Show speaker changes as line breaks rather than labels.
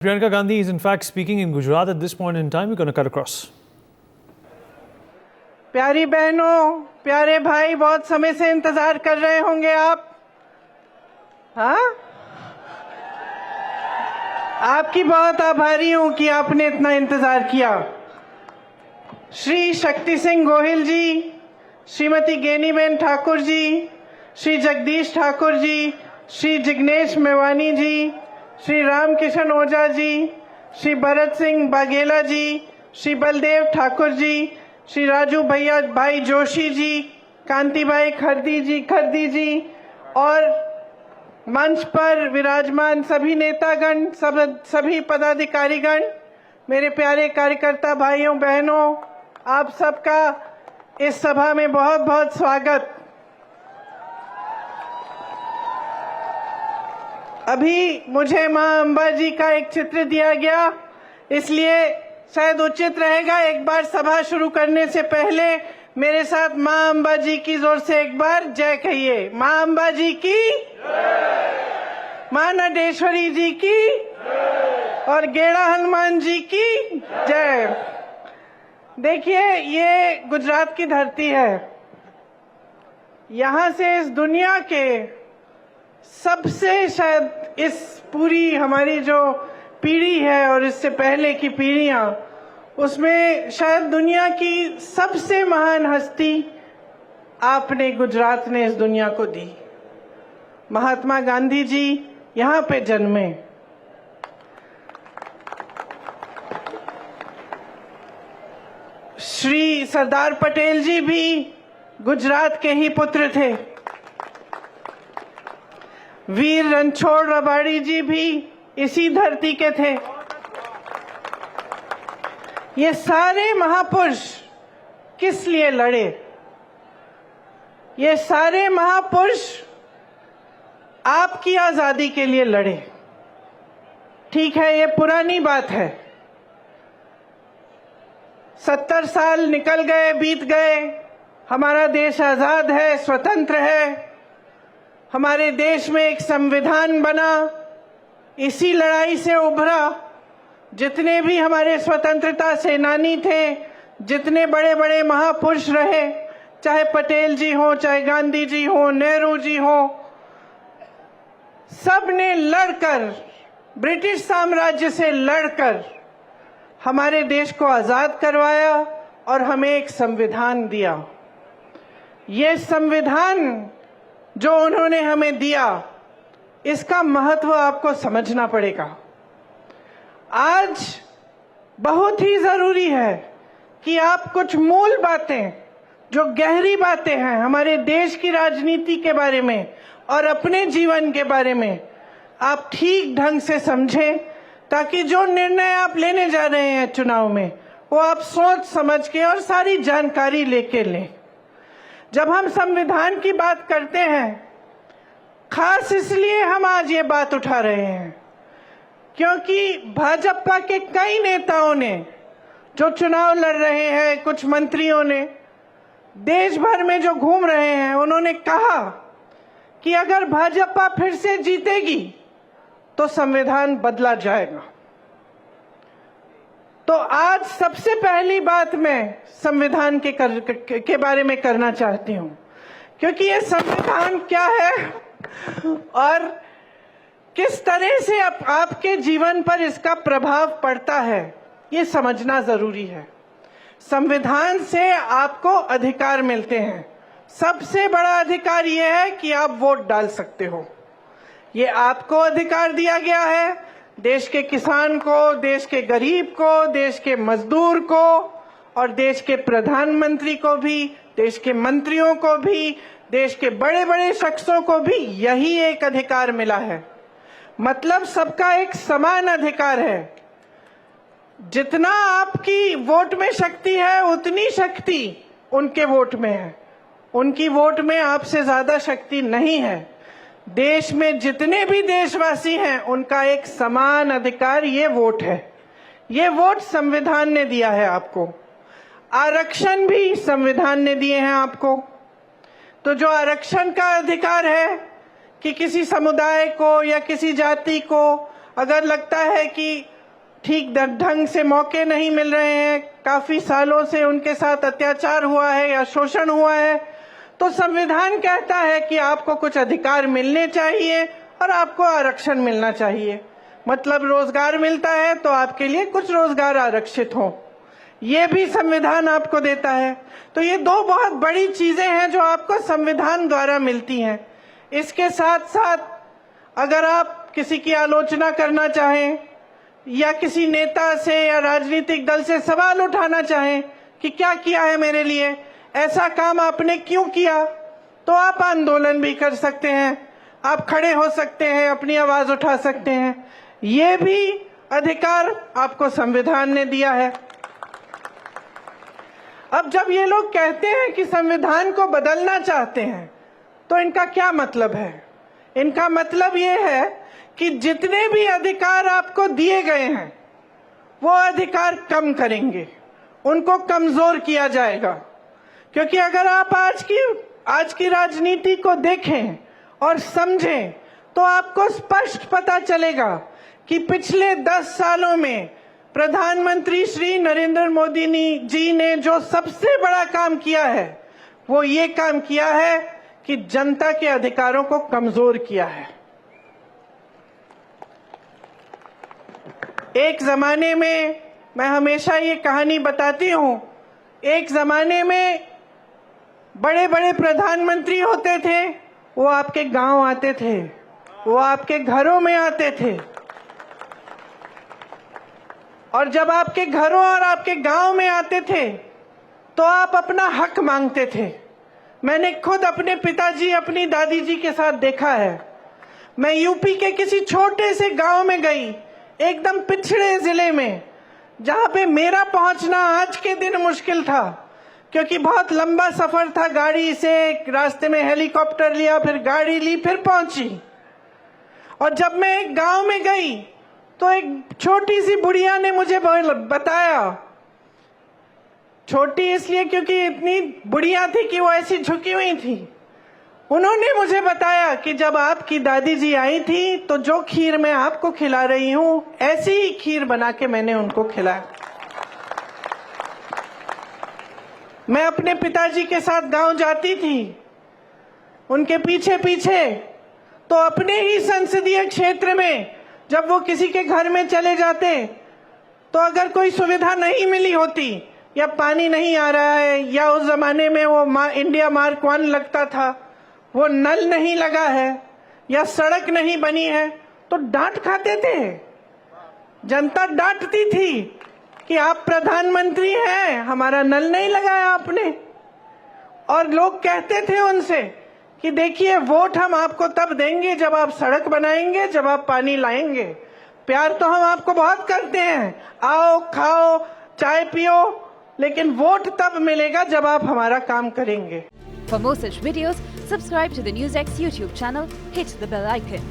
Priyanka Gandhi is in fact speaking in Gujarat at this point in time. We're going to cut across.
प्यारी बहनों, प्यारे भाई, बहुत समय से इंतजार कर रहे होंगे आप। हाँ, आपकी बहुत आभारी हूं कि आपने इतना इंतजार किया। श्री शक्ति सिंह गोहिल जी, श्रीमती गेनीबेन ठाकुर जी, श्री जगदीश ठाकुर जी, श्री जिग्नेश मेवानी जी, श्री रामकिशन ओझा जी, श्री भरत सिंह बाघेला जी, श्री बलदेव ठाकुर जी, श्री राजू भैया भाई जोशी जी, कांति भाई खरदी जी और मंच पर विराजमान सभी नेतागण, सभी पदाधिकारीगण, मेरे प्यारे कार्यकर्ता भाइयों बहनों, आप सबका इस सभा में बहुत बहुत स्वागत। अभी मुझे मां अंबा जी का एक चित्र दिया गया, इसलिए शायद उचित रहेगा एक बार सभा शुरू करने से पहले मेरे साथ मां अंबा जी की जोर से एक बार जय कहिए। मां अंबा जी की जय, मां नटेश्वरी जी की जय और गेड़ा हनुमान जी की जय। देखिए, ये गुजरात की धरती है। यहाँ से इस दुनिया के सबसे, शायद इस पूरी हमारी जो पीढ़ी है और इससे पहले की पीढ़ियां, उसमें शायद दुनिया की सबसे महान हस्ती आपने, गुजरात ने इस दुनिया को दी। महात्मा गांधी जी यहाँ पे जन्मे। श्री सरदार पटेल जी भी गुजरात के ही पुत्र थे। वीर रणछोड़ रबाड़ी जी भी इसी धरती के थे। ये सारे महापुरुष किस लिए लड़े? ये सारे महापुरुष आपकी आजादी के लिए लड़े। ठीक है, ये पुरानी बात है। 70 साल निकल गए, बीत गए, हमारा देश आजाद है, स्वतंत्र है। हमारे देश में एक संविधान बना, इसी लड़ाई से उभरा। जितने भी हमारे स्वतंत्रता सेनानी थे, जितने बड़े बड़े महापुरुष रहे, चाहे पटेल जी हो, चाहे गांधी जी हो, नेहरू जी हो, सब ने लड़कर, ब्रिटिश साम्राज्य से लड़कर हमारे देश को आजाद करवाया और हमें एक संविधान दिया। ये संविधान जो उन्होंने हमें दिया, इसका महत्व आपको समझना पड़ेगा। आज बहुत ही जरूरी है कि आप कुछ मूल बातें, जो गहरी बातें हैं हमारे देश की राजनीति के बारे में और अपने जीवन के बारे में, आप ठीक ढंग से समझें, ताकि जो निर्णय आप लेने जा रहे हैं चुनाव में, वो आप सोच समझ के और सारी जानकारी लेके लें। जब हम संविधान की बात करते हैं, खास इसलिए हम आज ये बात उठा रहे हैं क्योंकि भाजपा के कई नेताओं ने, जो चुनाव लड़ रहे हैं, कुछ मंत्रियों ने, देश भर में जो घूम रहे हैं, उन्होंने कहा कि अगर भाजपा फिर से जीतेगी तो संविधान बदला जाएगा। तो आज सबसे पहली बात मैं संविधान के बारे में करना चाहती हूं, क्योंकि ये संविधान क्या है और किस तरह से आपके जीवन पर इसका प्रभाव पड़ता है, ये समझना जरूरी है। संविधान से आपको अधिकार मिलते हैं। सबसे बड़ा अधिकार यह है कि आप वोट डाल सकते हो। ये आपको अधिकार दिया गया है, देश के किसान को, देश के गरीब को, देश के मजदूर को और देश के प्रधानमंत्री को भी, देश के मंत्रियों को भी, देश के बड़े बड़े शख्सों को भी यही एक अधिकार मिला है। मतलब सबका एक समान अधिकार है। जितना आपकी वोट में शक्ति है, उतनी शक्ति उनके वोट में है। उनकी वोट में आपसे ज्यादा शक्ति नहीं है। देश में जितने भी देशवासी हैं, उनका एक समान अधिकार ये वोट है। ये वोट संविधान ने दिया है आपको। आरक्षण भी संविधान ने दिए हैं आपको। तो जो आरक्षण का अधिकार है कि किसी समुदाय को या किसी जाति को अगर लगता है कि ठीक ढंग से मौके नहीं मिल रहे हैं, काफी सालों से उनके साथ अत्याचार हुआ है या शोषण हुआ है, तो संविधान कहता है कि आपको कुछ अधिकार मिलने चाहिए और आपको आरक्षण मिलना चाहिए। मतलब रोजगार मिलता है तो आपके लिए कुछ रोजगार आरक्षित हो, ये भी संविधान आपको देता है। तो ये दो बहुत बड़ी चीजें हैं जो आपको संविधान द्वारा मिलती हैं। इसके साथ साथ अगर आप किसी की आलोचना करना चाहें या किसी नेता से या राजनीतिक दल से सवाल उठाना चाहें कि क्या किया है मेरे लिए, ऐसा काम आपने क्यों किया, तो आप आंदोलन भी कर सकते हैं, आप खड़े हो सकते हैं, अपनी आवाज उठा सकते हैं। ये भी अधिकार आपको संविधान ने दिया है। अब जब ये लोग कहते हैं कि संविधान को बदलना चाहते हैं, तो इनका क्या मतलब है? इनका मतलब ये है कि जितने भी अधिकार आपको दिए गए हैं वो अधिकार कम करेंगे, उनको कमजोर किया जाएगा। क्योंकि अगर आप आज की राजनीति को देखें और समझें तो आपको स्पष्ट पता चलेगा कि पिछले 10 सालों में प्रधानमंत्री श्री नरेंद्र मोदी जी ने जो सबसे बड़ा काम किया है वो ये काम किया है कि जनता के अधिकारों को कमजोर किया है। एक जमाने में, मैं हमेशा ये कहानी बताती हूं, एक जमाने में बड़े बड़े प्रधानमंत्री होते थे, वो आपके गांव आते थे, वो आपके घरों में आते थे, और जब आपके घरों और आपके गांव में आते थे तो आप अपना हक मांगते थे। मैंने खुद अपने पिताजी, अपनी दादी जी के साथ देखा है। मैं यूपी के किसी छोटे से गांव में गई, एकदम पिछड़े जिले में, जहां पे मेरा पहुंचना आज के दिन मुश्किल था क्योंकि बहुत लंबा सफर था गाड़ी से। रास्ते में हेलीकॉप्टर लिया, फिर गाड़ी ली, फिर पहुंची। और जब मैं एक गांव में गई तो एक छोटी सी बुढ़िया ने मुझे बताया, छोटी इसलिए क्योंकि इतनी बुढ़िया थी कि वो ऐसी झुकी हुई थी। उन्होंने मुझे बताया कि जब आपकी दादी जी आई थी तो जो खीर मैं आपको खिला रही हूं, ऐसी ही खीर बना के मैंने उनको खिलाया। मैं अपने पिताजी के साथ गांव जाती थी, उनके पीछे पीछे, तो अपने ही संसदीय क्षेत्र में जब वो किसी के घर में चले जाते तो अगर कोई सुविधा नहीं मिली होती, या पानी नहीं आ रहा है, या उस जमाने में वो इंडिया मार्क 1 लगता था, वो नल नहीं लगा है, या सड़क नहीं बनी है, तो डांट खाते थे। जनता डांटती थी कि आप प्रधानमंत्री हैं, हमारा नल नहीं लगाया आपने। और लोग कहते थे उनसे कि देखिए, वोट हम आपको तब देंगे जब आप सड़क बनाएंगे, जब आप पानी लाएंगे। प्यार तो हम आपको बहुत करते हैं, आओ खाओ चाय पियो, लेकिन वोट तब मिलेगा जब आप हमारा काम करेंगे।
For more such videos, subscribe to the NewsX YouTube channel, hit the bell icon.